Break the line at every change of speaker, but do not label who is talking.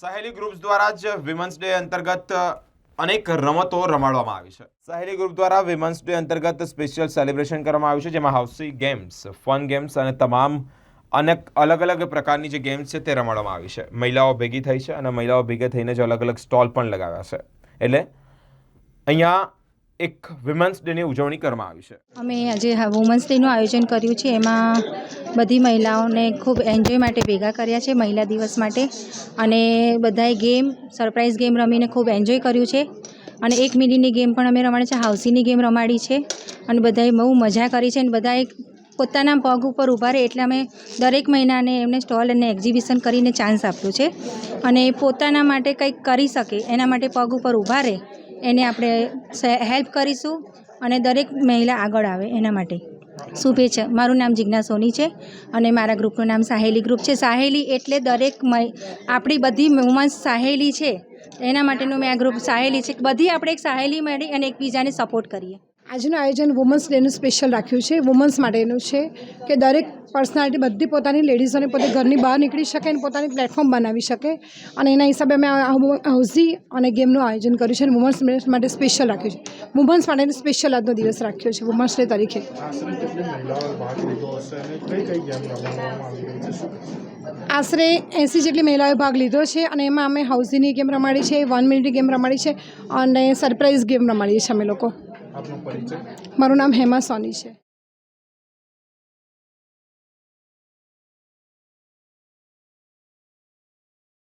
Saheli groups દ્વારા જ women's day અંતર્ગત અનેક રમતો રમાડવામાં આવી છે। સાહેલી ગ્રુપ દ્વારા વિમન્સ ડે અંતર્ગત સ્પેશિયલ સેલિબ્રેશન કરવામાં આવ્યું છે, જેમાં હાઉસી ગેમ્સ, ફન ગેમ્સ અને તમામ અનેક અલગ અલગ પ્રકારની જે ગેમ્સ છે તે રમાડવામાં આવી છે। મહિલાઓ ભેગી થઈ છે અને મહિલાઓ ભેગા થઈને જ અલગ અલગ સ્ટોલ પણ લગાવ્યા છે। એટલે અહીંયા એક વિમન્સ ડેની ઉજવણી કરવામાં આવી છે।
અમે આજે વુમન્સ ડેનું આયોજન કર્યું છે। એમાં બધી મહિલાઓને ખૂબ એન્જોય માટે ભેગા કર્યા છે મહિલા દિવસ માટે, અને બધાએ ગેમ સરપ્રાઈઝ ગેમ રમીને ખૂબ એન્જોય કર્યું છે। અને 1 મિનિટની ગેમ પણ અમે રમાડી છે, હાઉસીની ગેમ રમાડી છે, અને બધાએ બહુ મજા કરી છે। અને બધાએ પોતાના પગ ઉપર ઊભા રહે એટલે અમે દરેક મહિનાને એમને સ્ટોલ અને એક્ઝિબિશન કરીને ચાન્સ આપ્યું છે, અને પોતાના માટે કંઈક કરી શકે એના માટે પગ ઉપર ઊભા રહે એને આપણે હેલ્પ કરીશું, અને દરેક મહિલા આગળ આવે એના માટે શુભેચ્છા। મારું નામ જિજ્ઞા સોની છે અને મારા ગ્રુપનું નામ સાહેલી ગ્રુપ છે। સાહેલી એટલે દરેક આપણી બધી વુમન્સ સાહેલી છે, એના માટેનું મેં આ ગ્રુપ સાહેલી છે। બધી આપણે એક સાહેલી મળી અને એકબીજાને સપોર્ટ કરીએ।
આજનું આયોજન વુમન્સ ડેનું સ્પેશિયલ રાખ્યું છે, વુમન્સ માટેનું છે કે દરેક પર્સનાલિટી બધી પોતાની લેડીઝોને પોતે ઘરની બહાર નીકળી શકે અને પોતાની પ્લેટફોર્મ બનાવી શકે, અને એના હિસાબે અમે હાઉસી અને ગેમનું આયોજન કર્યું છે અને વુમન્સ ડે માટે સ્પેશિયલ રાખ્યું છે। વુમન્સ માટે સ્પેશિયલ આજનો દિવસ રાખ્યો છે વુમન્સ ડે તરીકે। આશરે 80 જેટલી મહિલાઓએ ભાગ લીધો છે, અને એમાં અમે હાઉસીની ગેમ રમાડી છે, 1 મિનિટની ગેમ રમાડી છે, અને સરપ્રાઈઝ ગેમ રમાડીએ છીએ અમે લોકો। મારું નામ હેમા સોની છે।